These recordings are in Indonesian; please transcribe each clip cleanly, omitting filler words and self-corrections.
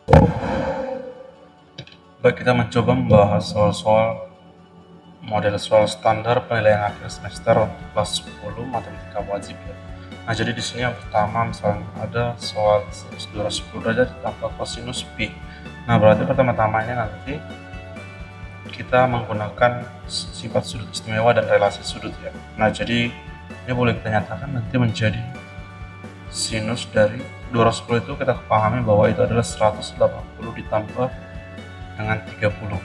Baik, kita mencoba membahas soal-soal model soal standar penilaian akhir semester untuk kelas 10 matematika wajib ya. Nah, jadi di sini yang pertama misalnya ada soal sinus 210 derajat ditambah kosinus pi. Nah, berarti pertama-tama ini nanti kita menggunakan sifat sudut istimewa dan relasi sudut ya. Nah, jadi ini boleh kita nyatakan nanti menjadi sinus dari 210 itu kita pahami bahwa itu adalah 180 ditambah dengan 30.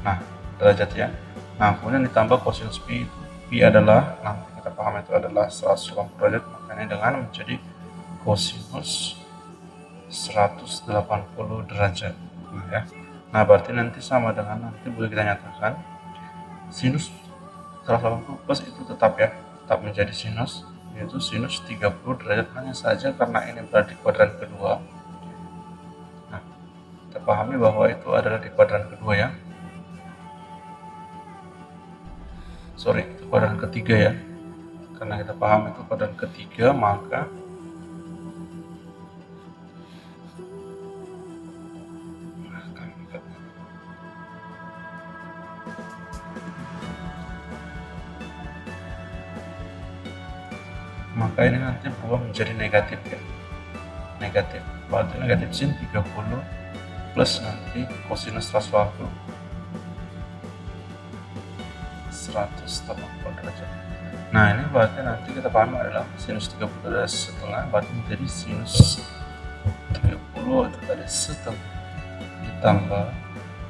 Nah, derajat ya. Nah, kemudian ditambah kosinus pi itu. Pi adalah, nanti kita paham itu adalah 180 derajat, makanya dengan menjadi kosinus 180 derajat. Nah, ya. Nah, berarti nanti sama dengan, nanti boleh kita nyatakan sinus 180 plus itu tetap ya, tetap menjadi sinus, yaitu sinus 30 derajat, hanya saja karena ini berada di kuadran kedua. Nah, kita pahami bahwa itu adalah di kuadran kedua ya. Sorry, itu kuadran ketiga ya. Karena kita paham itu kuadran ketiga, maka ini nanti berubah menjadi negatif ya. Negatif. Berarti negatif sin 30 plus nanti kosinus 180 derajat. Nah, ini berarti nanti kita paham adalah sinus 30 derajat setengah, berarti menjadi sinus 30 itu tadi setengah ditambah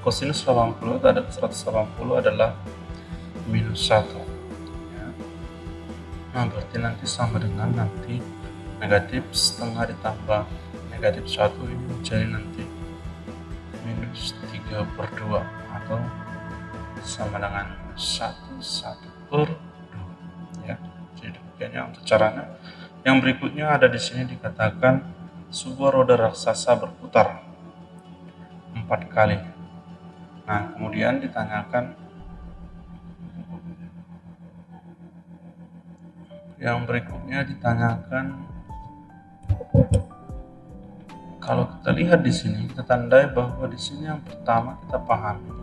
kosinus 80 itu ada 180 adalah minus 1 ya. Nah, berarti nanti sama dengan nanti negatif setengah ditambah negatif 1 ini menjadi nanti minus 3/2 atau sama dengan 1/2 ya. Jadi demikiannya untuk caranya. Yang berikutnya ada di sini dikatakan sebuah roda raksasa berputar 4 kali. Nah, kemudian ditanyakan yang berikutnya ditanyakan, kalau kita lihat di sini, kita tandai bahwa di sini yang pertama kita pahami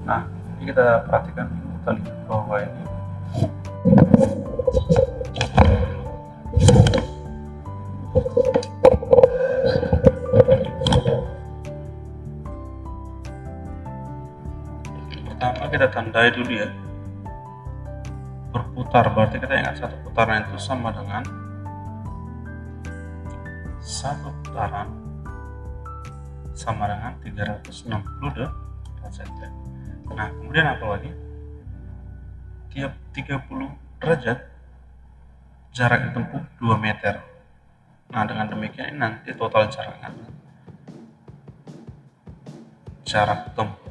nah, ini kita perhatikan, kita lihat bahwa ini pertama kita tandai dulu ya, berputar, berarti kita ingat satu putaran itu sama dengan satu putaran sama dengan 360 derajat. Nah, kemudian apa lagi? Tiap 30 derajat jarak yang tempuh 2 meter. Nah, dengan demikian nanti total jarak tempuh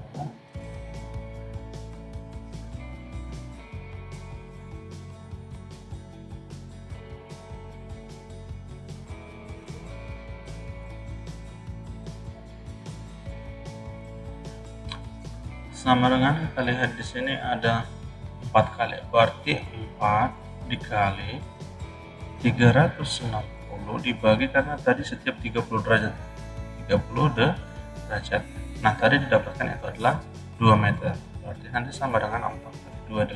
sama dengan, kita lihat di sini ada 4 kali, berarti 4 dikali 360 dibagi, karena tadi setiap 30 derajat nah tadi didapatkan itu adalah 2 meter, berarti nanti sama dengan 4 kali 2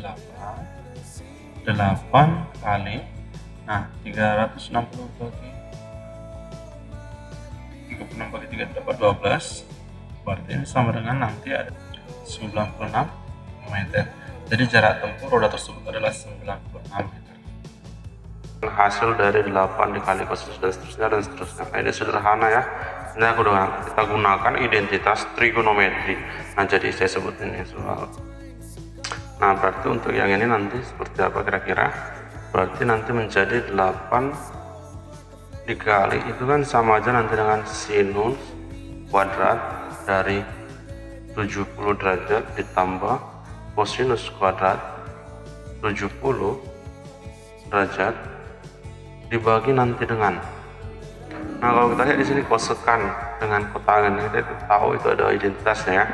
8 kali, nah 360 bagi 36 bagi 3 dapat 12, berarti ini sama dengan nanti ada 96 meter. Jadi jarak tempuh roda tersebut adalah 96 meter. Hasil dari 8 dikali kosinus dan seterusnya. Nah, ini sederhana ya. Ini kita gunakan identitas trigonometri. Nah, jadi saya sebut ini soal. Nah, berarti untuk yang ini nanti seperti apa kira-kira? Berarti nanti menjadi 8 dikali, itu kan sama aja nanti dengan sinus kuadrat dari 70 derajat ditambah kosinus kuadrat 70 derajat dibagi nanti dengan. Nah, kalau kita lihat di sini kosekan dengan kotangan, kita tahu itu ada identitasnya ya.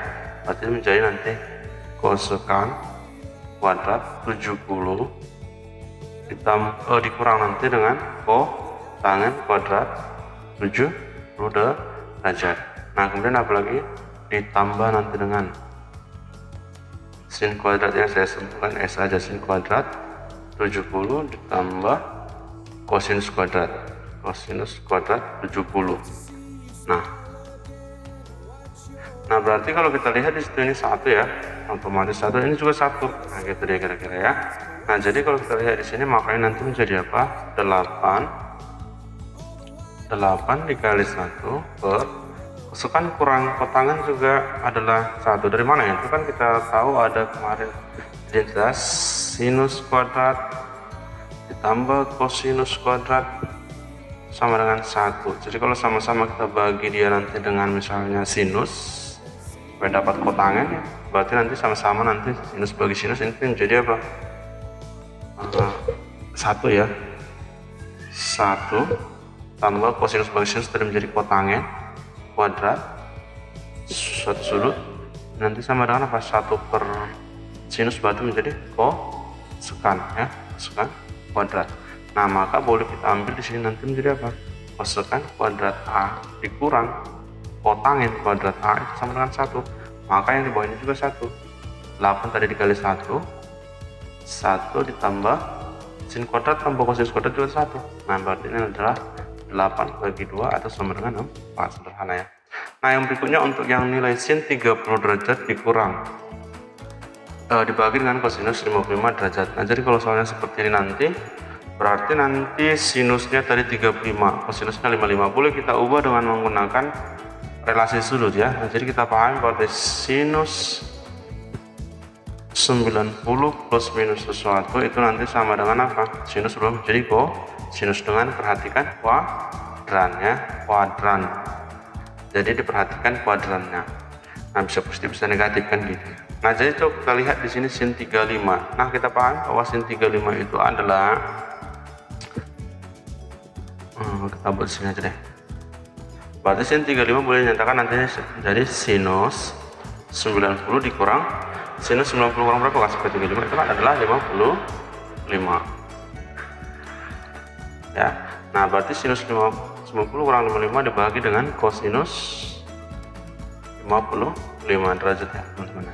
Berarti menjadi nanti kosekan kuadrat 70 dikurang nanti dengan kotangen kuadrat 70 derajat. Nah, kemudian apalagi ditambah nanti dengan sin kuadrat yang saya sebutkan S aja, sin kuadrat 70 ditambah kosinus kuadrat 70. Nah berarti kalau kita lihat di situ ini 1 ya, otomatis 1, ini juga 1. Nah gitu deh kira-kira ya. Nah jadi kalau kita lihat di sini makanya nanti menjadi apa? 8 dikali 1 per kosekan kurang kotangan juga adalah 1. Dari mana ya? Itu kan kita tahu ada kemarin identitas sinus kuadrat ditambah kosinus kuadrat sama dengan 1. Jadi kalau sama-sama kita bagi dia nanti dengan misalnya sinus supaya dapat kotangan ya, berarti nanti sama-sama nanti sinus bagi sinus ini menjadi apa? 1 ya, 1 tambah kosinus bagi sinus tadi menjadi kotangan kuadrat suatu sudut, nanti sama dengan apa? 1 per sinus berarti menjadi kosekan ya, kosekan kuadrat. Nah maka boleh kita ambil di sini nanti menjadi apa? Kosekan kuadrat A dikurang kotangen kuadrat A itu sama dengan 1. Maka yang di bawahnya juga 1. 8 tadi dikali 1 ditambah sin kuadrat tambah kosinus kuadrat juga 1. Nah berarti ini adalah 8 bagi 2 atau sama dengan 4. Sederhana ya. Nah yang berikutnya untuk yang nilai sin 30 derajat dikurang dibagi dengan kosinus 55 derajat. Nah jadi kalau soalnya seperti ini nanti berarti nanti sinusnya tadi 35, kosinusnya 55. Boleh kita ubah dengan menggunakan relasi sudut ya. Nah, jadi kita pahami bahwa sinus 90 plus minus sesuatu itu nanti sama dengan apa? Sinus berubah menjadi sinus dengan perhatikan kuadran. Jadi diperhatikan kuadrannya. Nah bisa positif bisa negatif kan gitu. Nah jadi coba kita lihat di sini sin 35. Nah kita pahami bahwa sin 35 itu adalah kita buat sini aja deh. Berarti sin 35 boleh dinyatakan nantinya jadi sinus 90 dikurang sinus 90 kurang berapa? Seperti 35 itu kan adalah 55 ya. Nah berarti sinus 90 kurang 55 dibagi dengan kosinus 55 derajat ya teman-teman.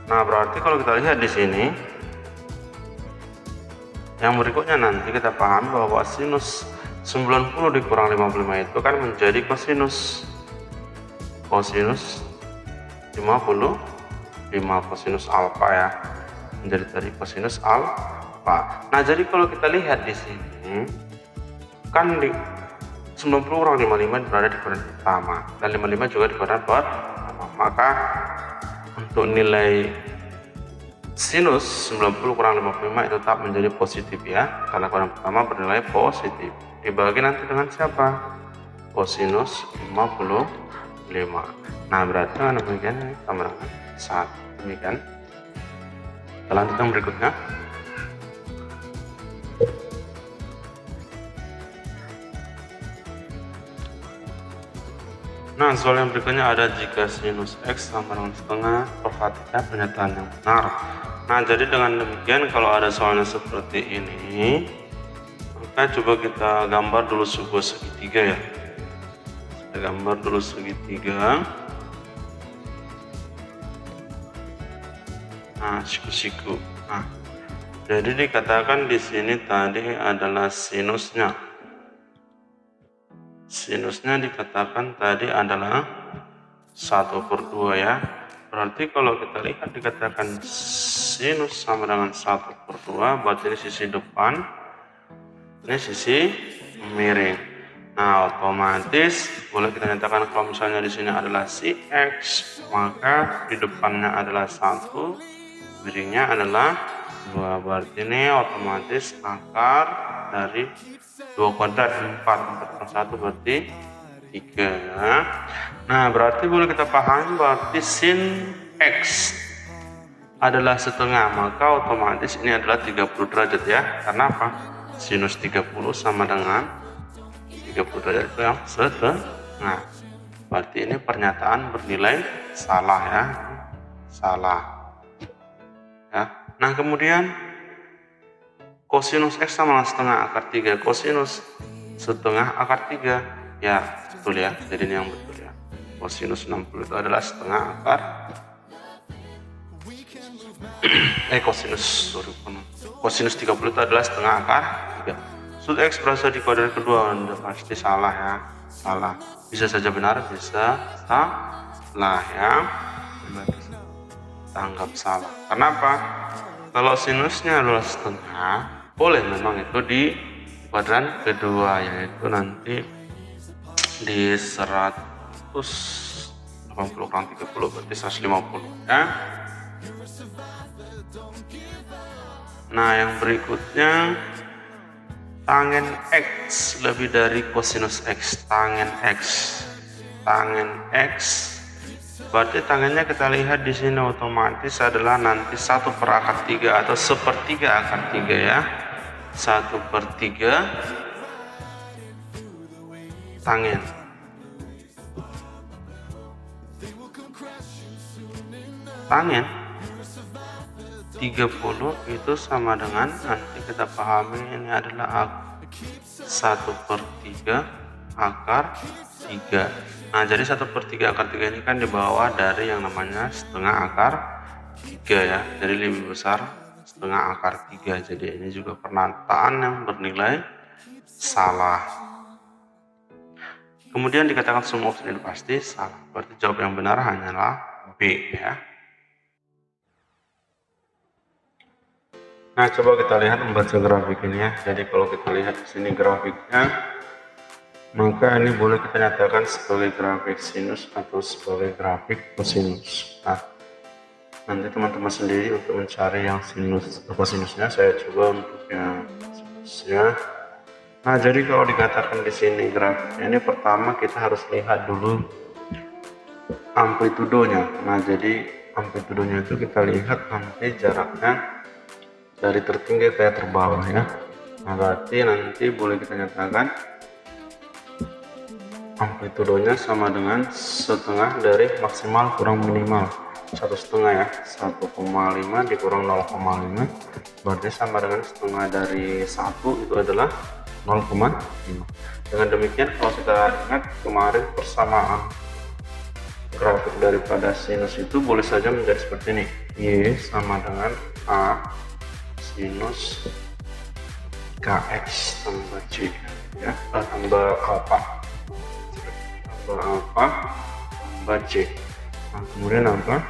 Nah berarti kalau kita lihat di sini yang berikutnya nanti kita pahami bahwa sinus 90 dikurang 55 itu kan menjadi kosinus 55 kosinus alfa ya, menjadi tadi kosinus alfa. Nah jadi kalau kita lihat di sini kan di 90 kurang 55 berada di kuadran pertama dan 55 juga di kuadran pertama, maka untuk nilai sinus 90 kurang 55 itu tetap menjadi positif ya, karena kuadran pertama bernilai positif. Dibagi nanti dengan siapa? Kosinus 55. Nah berarti dengan demikian ini sama dengan 1. Demikian. Kita lanjut yang berikutnya. Nah soal yang berikutnya ada jika sinus X sama dengan setengah, perhatikan pernyataan yang benar. Nah jadi dengan demikian kalau ada soalnya seperti ini, maka coba kita gambar dulu sebuah segitiga ya. Kita gambar dulu segitiga. Nah, siku-siku. Nah, jadi dikatakan di sini tadi adalah sinusnya. Sinusnya dikatakan tadi adalah 1/2 ya. Berarti kalau kita lihat dikatakan sinus sama dengan 1/2, berarti ini sisi depan, ini sisi miring. Nah otomatis boleh kita nyatakan kalau misalnya di sini adalah si X, maka di depannya adalah 1, miringnya adalah 2. Berarti ini otomatis akar dari 2 kuadrat 4 per 1 berarti 3. Nah berarti boleh kita pahami berarti sin X adalah setengah, maka otomatis ini adalah 30 derajat ya. Karena apa? sinus 30 sama dengan 30 derajat itu yang setengah. Berarti ini pernyataan bernilai salah ya, salah ya. Nah kemudian kosinus X sama dengan setengah akar 3, kosinus setengah akar 3 ya, betul ya, jadi ini yang betul ya. Kosinus 60 itu adalah setengah akar kosinus 30 itu adalah setengah akar 3. Sud X berasal di kuadran kedua, Anda pasti salah ya, salah. Bisa saja benar, bisa salah ya, tanggap salah. Kenapa? Kalau sinusnya adalah setengah, boleh memang itu di kuadran kedua, yaitu nanti di 180 kurang 30 berarti 150 ya. Nah yang berikutnya, tangen X lebih dari kosinus X. Tangen X berarti tangennya kita lihat di sini otomatis adalah nanti 1/akar 3 atau 1/3 akar 3 ya. 1/3 tangen. Tangen 30 itu sama dengan, nanti kita pahami ini adalah 1/3 akar 3. Nah jadi 1/3 akar 3 ini kan dibawa dari yang namanya setengah akar 3 ya, jadi lebih besar setengah akar 3. Jadi ini juga pernyataan yang bernilai salah. Kemudian dikatakan semua opsi ini pasti salah, berarti jawab yang benar hanyalah B ya. Nah coba kita lihat membaca grafik ini ya. Jadi kalau kita lihat di sini grafiknya, maka ini boleh kita nyatakan sebagai grafik sinus atau sebagai grafik kosinus. Nah nanti teman-teman sendiri untuk mencari yang sinus atau kosinusnya, saya coba untuk yang sinusnya. Nah jadi kalau dikatakan di sini grafiknya ini, pertama kita harus lihat dulu amplitudonya. Nah jadi amplitudonya itu kita lihat nanti jaraknya dari tertinggi ke terbawah ya. Nah berarti nanti boleh kita nyatakan amplitudonya sama dengan setengah dari maksimal kurang minimal, 1/2 ya. 1,5 dikurang 0,5 berarti sama dengan setengah dari 1 itu adalah 0,5. Dengan demikian kalau kita ingat kemarin persamaan grafik daripada sinus itu boleh saja menjadi seperti ini, Y sama dengan A sinus KX tambah C ya, tambah C. Nah kemudian apa,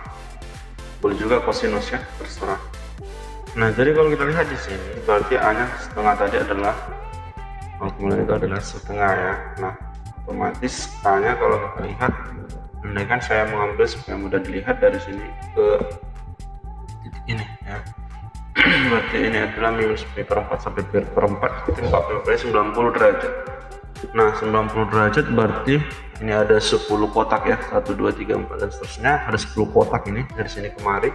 boleh juga kosinus ya, terserah. Nah jadi kalau kita lihat di sini berarti A nya setengah tadi adalah, kemudian itu adalah setengah ya. Nah otomatis K nya kalau kita lihat, andaikan saya mengambil supaya mudah dilihat dari sini ke titik ini ya, berarti ini adalah minus P/4 sampai P/4 itu 90 derajat. Nah 90 derajat berarti ini ada 10 kotak ya, 1, 2, 3, 4 dan seterusnya, ada 10 kotak ini dari sini kemari.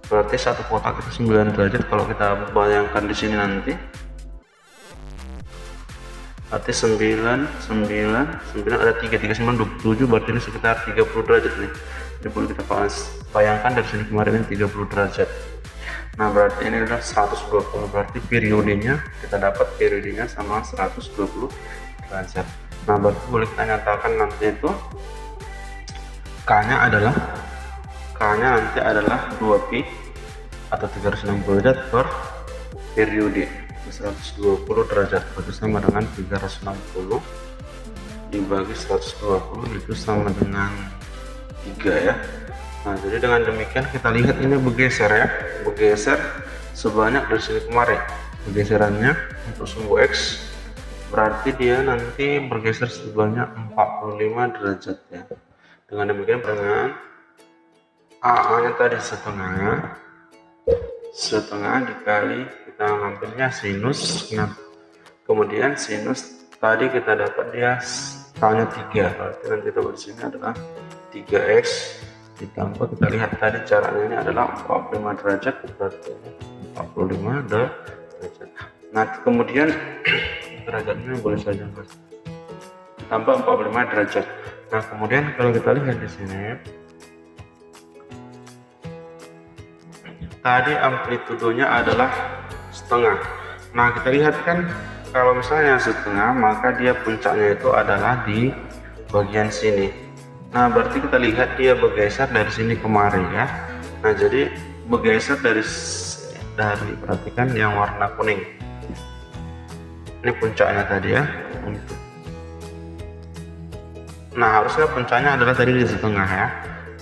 Berarti satu kotak itu 9 derajat. Kalau kita bayangkan di sini nanti berarti 9 ada 3, 9, 27, berarti ini sekitar 30 derajat nih. Jadi boleh kita bayangkan dari sini kemarin ini 30 derajat. Nah berarti ini adalah 120, berarti periodenya kita dapat periodenya sama 120 derajat. Nah berarti boleh kita nyatakan nanti itu K nya nanti adalah 2pi atau 360 derajat per periode. 120 derajat berarti sama dengan 360 dibagi 120 itu sama dengan 3 ya. Nah jadi dengan demikian kita lihat ini bergeser ya, bergeser sebanyak dari sini kemarin. Pergeserannya untuk sumbu X berarti dia nanti bergeser sebanyak 45 derajat ya. Dengan demikian dengan A nya tadi setengah dikali kita ngambilnya sinus. Nah kemudian sinus tadi kita dapat dia K nya 3, berarti nanti kita di sini adalah 3X ditambah, kita lihat tadi caranya ini adalah 45 derajat, berarti 45 derajat. Nah kemudian derajatnya boleh saja tambah 45 derajat. Nah kemudian kalau kita lihat di sini, tadi amplitudenya adalah setengah. Nah kita lihat kan, kalau misalnya setengah maka dia puncaknya itu adalah di bagian sini. Nah berarti kita lihat dia bergeser dari sini kemari ya. Nah jadi bergeser dari perhatikan yang warna kuning, ini puncaknya tadi ya. Nah harusnya puncaknya adalah tadi di setengah ya.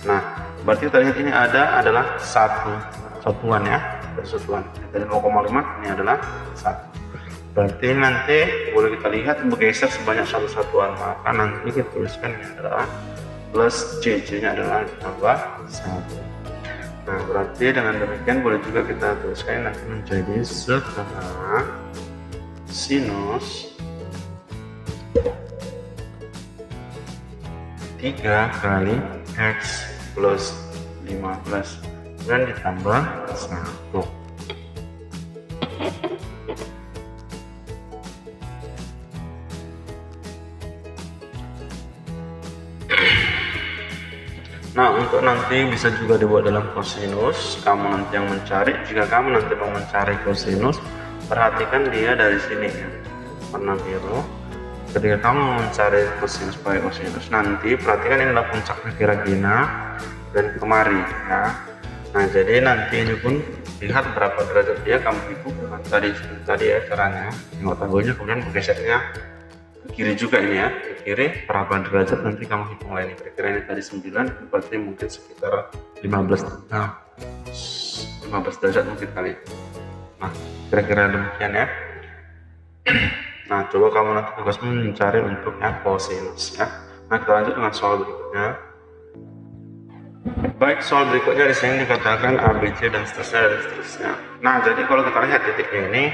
Nah berarti kita lihat ini adalah satuan ya, satuan dari 0,5 ini adalah 1. Berarti nanti boleh kita lihat bergeser sebanyak satu satuan, maka nanti kita tuliskan ini adalah plus j nya adalah tambah 1. Nah berarti dengan demikian boleh juga kita tuliskan nanti menjadi setengah sinus 3 kali x plus 15 dan ditambah 1. Nah untuk nanti bisa juga dibuat dalam kosinus, kamu nanti yang mencari. Jika kamu nanti mau mencari kosinus, perhatikan dia dari sini ya, warna biru. Ketika kamu mencari kosinus pakai kosinus, nanti perhatikan ini adalah puncaknya kira-kira dan kemari ya. Nah jadi nanti ini pun lihat berapa derajat dia, kamu hitung dengan tadi ya caranya, tengok tahunya, kemudian bergesernya ke kiri juga ini ya, ke kiri berapa derajat nanti kamu hitung lagi. Kira-kira ini tadi 9, berarti mungkin sekitar 15 derajat mungkin kali. Nah kira-kira demikian ya. Nah coba kamu nanti tugasmu mencari untuk yang kosinus ya. Nah kita lanjut dengan soal berikutnya. Baik, soal berikutnya di sini dikatakan A, B, C dan seterusnya. Nah jadi kalau kita lihat titiknya ini,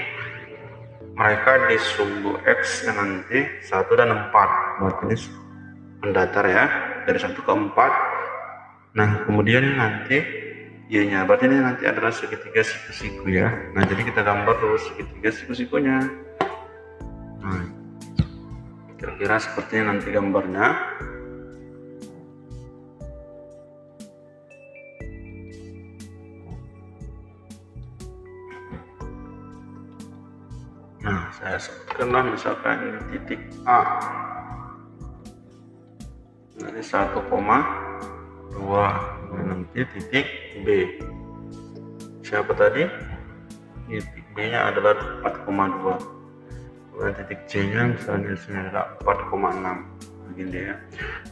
mereka di sumbu X nanti 1 dan 4, berarti ini mendatar ya, dari 1 ke 4. Nah kemudian nanti Y-nya, berarti ini nanti adalah segitiga siku-siku ya. Nah jadi kita gambar dulu segitiga siku-sikunya. Nah kira-kira sepertinya nanti gambarnya. Nah saya sebutkanlah misalkan ini titik A, nanti 1,2, nanti titik B, siapa tadi? Titik B nya adalah 4,2, kemudian titik C nya misalnya di sini adalah 4,6 begini ya.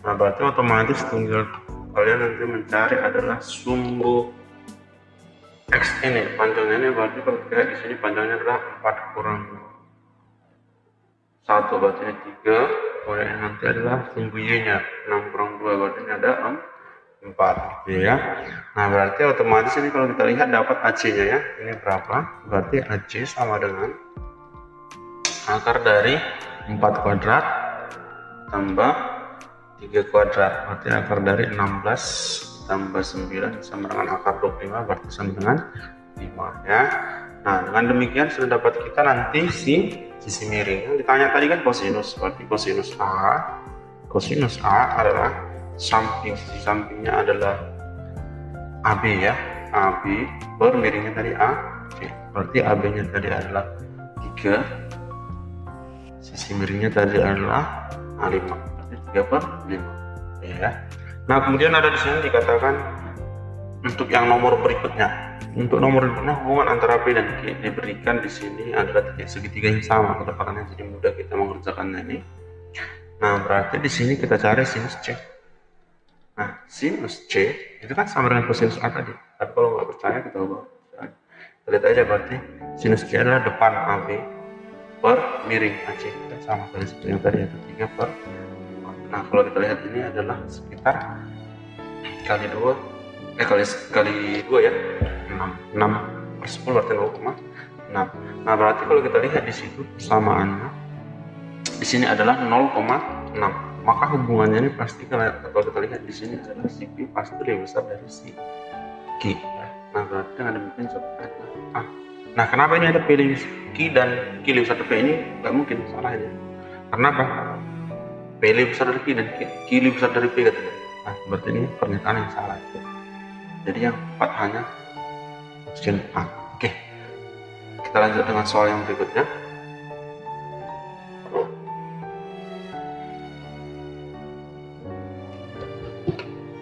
Nah berarti otomatis tinggal kalian nanti mencari adalah sumbu X ini, panjangnya ini, berarti kalau kita lihat di sini panjangnya adalah 4 kurang 1, berarti ini 3, kemudian nanti adalah sumbu Y nya 6 kurang 2, berarti ini ada 4 gitu ya. Nah berarti otomatis ini kalau kita lihat dapat AC nya ya, ini berapa? Berarti AC sama dengan akar dari 4 kuadrat tambah 3 kuadrat, berarti akar dari 16 tambah 9 sama dengan akar 25, berarti sama dengan 5 ya. Nah dengan demikian sudah dapat kita nanti sisi miring. Yang ditanya tadi kan kosinus, berarti kosinus A adalah sisi sampingnya adalah AB ya, AB per miringnya tadi AC, berarti AB nya tadi adalah 3, sisi miringnya tadi adalah A5, berarti 3/5 ya. Nah kemudian ada di sini dikatakan untuk yang nomor berikutnya. Untuk nomor berikutnya hubungan antara P dan Q diberikan di sini adalah titik segitiga yang sama, kedepannya jadi mudah kita mengerjakannya ini. Nah berarti di sini kita cari sinus C. Nah sinus C itu kan sama dengan kosinus A tadi. Tapi kalau nggak percaya kita ubah. Kita lihat aja, berarti sinus C adalah depan AB per miring AC, kita sama dari situ yang tadi itu 3/5. Nah kalau kita lihat ini adalah sekitar kali 2 ya, 6/10 berarti 0,6. Nah berarti kalau kita lihat di situ persamaannya di sini adalah 0,6, maka hubungannya ini pasti kalau kita lihat di sini adalah si P pasti lebih besar dari si Q. Nah berarti dengan demikian coba ada A. Nah kenapa ini ada P Q dan Q lebih besar dari P ini nggak mungkin salahnya. Karena apa? P lebih besar dari Q dan Q lebih besar dari P katanya. Nah berarti ini pernyataan yang salah. Jadi yang tepat hanya option A. Oke, kita lanjut dengan soal yang berikutnya.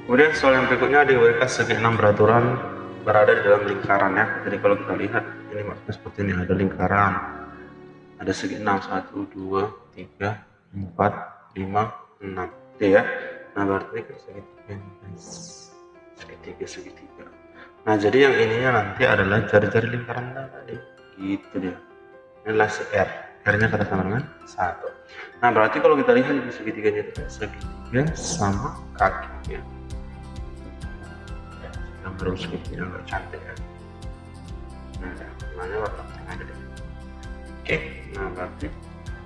Kemudian soal yang berikutnya diberikan segi 6 beraturan berada di dalam lingkaran ya. Jadi kalau kita lihat ini maksudnya seperti ini, ada lingkaran, ada segi 6, 1, 2, 3, 4, 5, 6 gitu ya. Nah berarti kan segitiga. Nah jadi yang ininya nanti adalah jari-jari lingkaran tadi gitu dia. Ini adalah si R, R-nya katakan dengan 1. Nah berarti kalau kita lihat di segitiganya itu segitiga sama kaki ya. Yang terus segitiga nggak cantik ya. Nah warnanya warna putih aja deh. Oke, nah berarti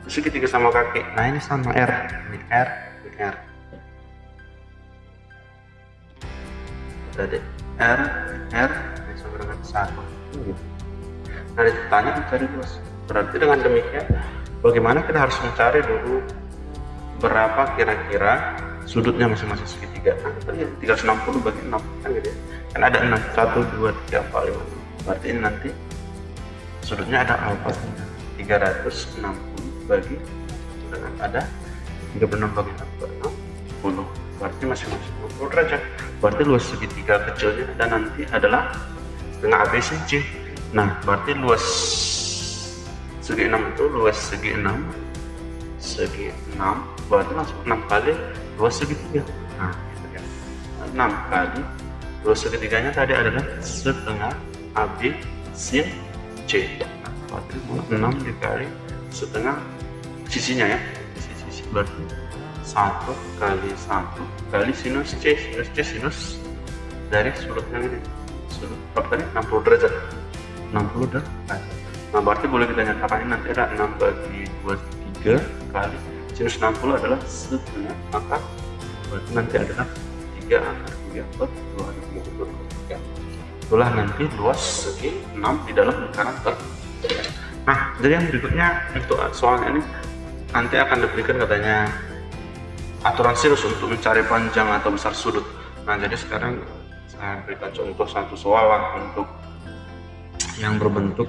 segitiga sama kaki. Nah ini sama R, ini R, ini R. Tadi R ini sama dengan 1 gitu. Nah ditanya mencari luas. Berarti dengan demikian bagaimana kita harus mencari dulu berapa kira-kira sudutnya masing-masing segitiga. Nah tadi 360 bagi 6 kan gitu ya. Kan ada 6, 1, 2, 3, 4, 5. Berarti ini nanti sudutnya ada apa? 360 bagi dengan ada 36 bagi 60. Berarti masing-masing 60 derajat. Berarti luas segitiga kecilnya dan nanti adalah setengah ABCD. Nah berarti luas segi 6 itu luas segi 6 berarti langsung 6 kali luas segitiga. Nah gitu ya, 6 kali luas segitiganya tadi adalah setengah AB sin C. Nah, berarti 6 dikali setengah sisinya ya, sisi berarti 1 kali 1 kali sinus C. Sinus C sinus dari sudutnya ini, sudut berapa tadi? 60 derajat. 60 derajat. Nah berarti boleh kita nyatakan ini nanti ada 6 bagi 23 kali sinus 60 adalah setengah akar, berarti nanti adalah 3 akar 3 per 2 akar 3. Itulah nanti luas segi 6 di dalam lingkaran terdekat. Nah jadi yang berikutnya untuk soalnya ini nanti akan diberikan katanya aturan sinus untuk mencari panjang atau besar sudut. Nah jadi sekarang saya berikan contoh satu soal lah untuk yang berbentuk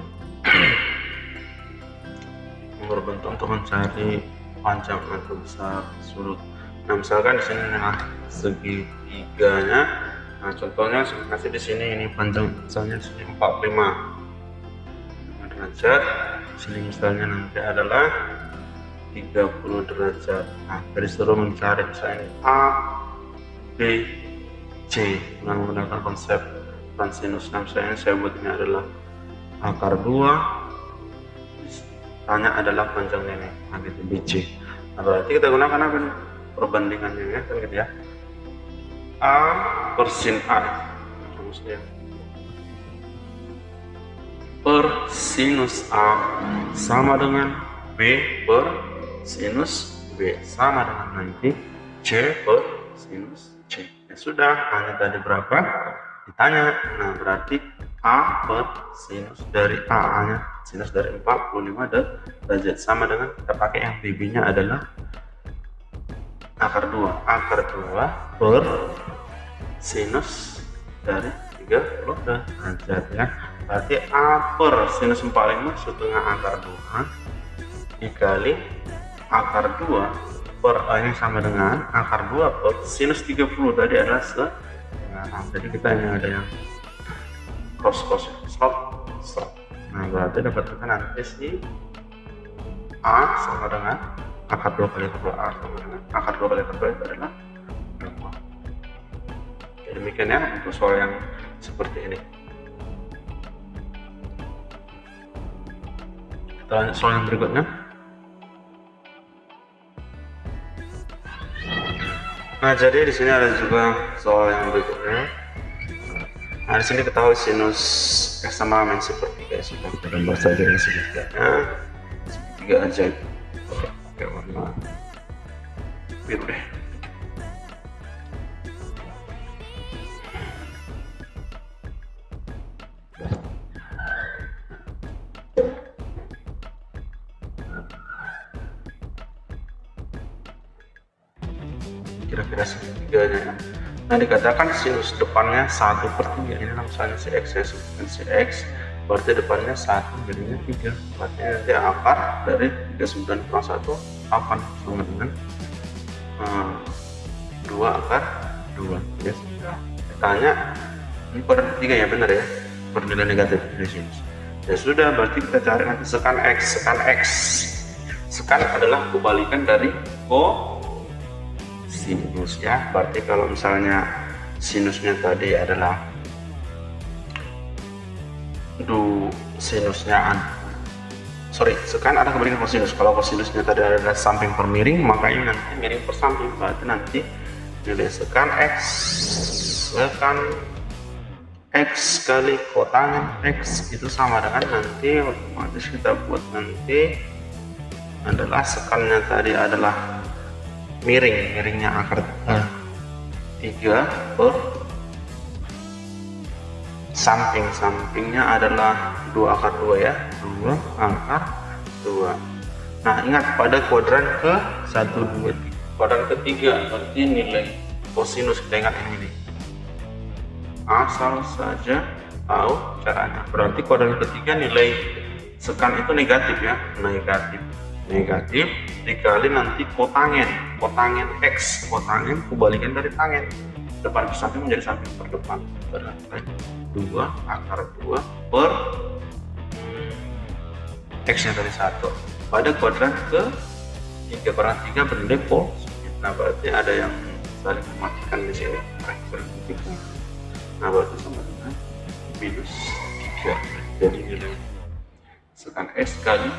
untuk mencari panjang atau besar sudut. Nah misalkan di sini nah segitiganya, nah contohnya saya kasih di sini ini panjang misalnya sini 45 derajat, sini misalnya nanti adalah 30 derajat. Nah dari disuruh mencari misalnya A, B, C dengan menggunakan konsep tan sinus. Nah misalnya saya buat ini adalah akar 2, tanya adalah panjangnya ini, nah gitu BC. Nah berarti kita gunakan apa nih perbandingannya ya kan gitu ya, A per sin A per sinus A sama dengan B per sinus B sama dengan nanti C per sinus C. Ya sudah, hanya tadi berapa ditanya. Nah berarti A per sinus dari A nya sinus dari 45 derajat sama dengan kita pakai yang BB nya adalah akar 2 per sinus dari 30 derajat ya. Berarti A per sinus 45 setengah akar 2 dikali akar 2 per A ini sama dengan akar 2 per sinus 30 tadi adalah setengah. Jadi kita ini ada yang cross stop. Nah berarti dapatkan nanti si A sama dengan akar 2 kali akar 2 A sama dengan akar 2 kali akar 2 itu adalah 2. Jadi demikian ya untuk soal yang seperti ini. Kita lanjut soal yang berikutnya. Nah jadi di sini ada juga soal yang berikutnya. Nah di sini ketahui sinus X sama min sepertiga, sudah kita gambar saja ini segitiga aja. Oke, warna biru deh. akhirnya sepertiganya ya. Nah dikatakan sinus depannya 1/3, ini misalnya si X ya, sebutkan si X, berarti depannya 1 jadinya 3, berarti nanti akar dari 39 kurang 1 8 sama dengan 2 akar 2 ya. Ditanya ini kuadrat 3 ya, benar ya, bernilai negatif dari sinus ya sudah, berarti kita cari nanti sekan X. Sekan adalah kebalikan dari kosinus ya, berarti kalau misalnya sinusnya tadi adalah sekan adalah kebalikan kosinus. Kalau kosinusnya tadi adalah samping per miring, makanya nanti miring per samping, berarti nanti nilai sekan X kali kotangen X itu sama dengan, nanti otomatis kita buat nanti adalah sekannya tadi adalah miringnya akar 3 per sampingnya adalah 2 akar 2 ya, 2 akar 2. Nah ingat pada kuadran ke 1 2 kuadran ketiga, berarti nilai kosinus kita ingat ini nih, asal saja tahu caranya. Berarti kuadran ketiga nilai sekan itu negatif ya, negatif dikali nanti kotangen X, kotangen kebalikan dari tangen, depan ke samping menjadi samping per depan, berarti 2 akar 2 per X nya dari 1 pada kuadran ke 3 kuadran 3 bernilai positif. Nah berarti ada yang saling mematikan di sini, nah berarti sama dengan minus 3, jadi nilai sekan X kali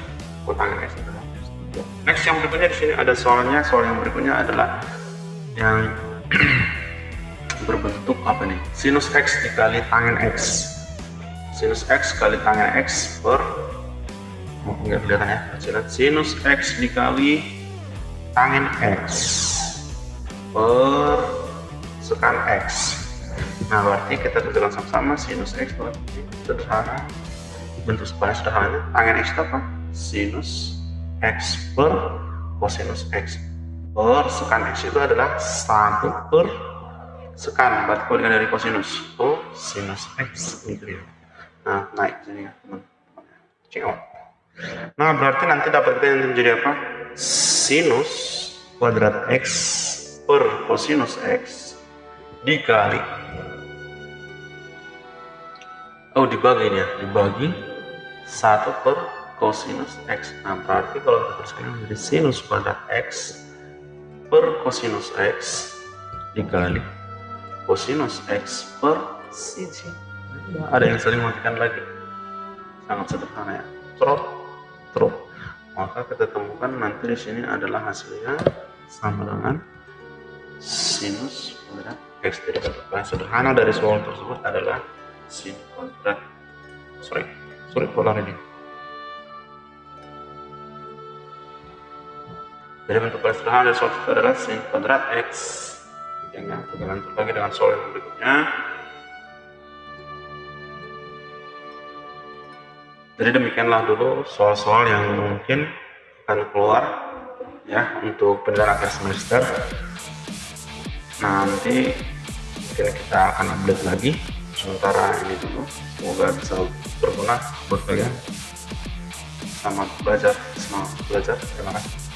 kotangen X adalah minus 3. Next yang berikutnya di sini ada soalnya, soal yang berikutnya adalah yang berbentuk apa nih, sinus X dikali tangen X, sinus X kali tangen X per, nggak kelihatan ya hasilnya, sinus X dikali tangen X per sekan X. Nah berarti kita tentukan sama-sama sinus X berarti sederhana, bentuk paling sederhananya tangen X itu apa, sinus X per kosinus X per sekan X itu adalah 1 per sekan, berarti kebalikan dari kosinus X gitu ya. Nah naik sini ya teman-teman. Nah berarti nanti dapat kita yang menjadi apa, sinus kuadrat X per kosinus X dikali dibagi 1 per kosinus X. Nah berarti kalau kita tuliskan menjadi sinus kuadrat X per kosinus X dikali kosinus X per siji. Ada yang saling mematikan lagi, sangat sederhana ya, truk. Maka kita temukan nanti di sini adalah hasilnya sama dengan sinus kuadrat X. Jadi bentuk paling sederhana dari soal tersebut adalah sin kuadrat polar ini. Jadi bentuk paling sederhana dari soal tersebut adalah sin kuadrat X. Yang kita lanjut lagi dengan soal yang berikutnya. Jadi demikianlah dulu soal-soal yang mungkin akan keluar ya untuk penilaian akhir semester. Nanti kita akan update lagi. Sementara ini dulu, semoga bisa berguna buat kalian. Selamat belajar. Terima kasih.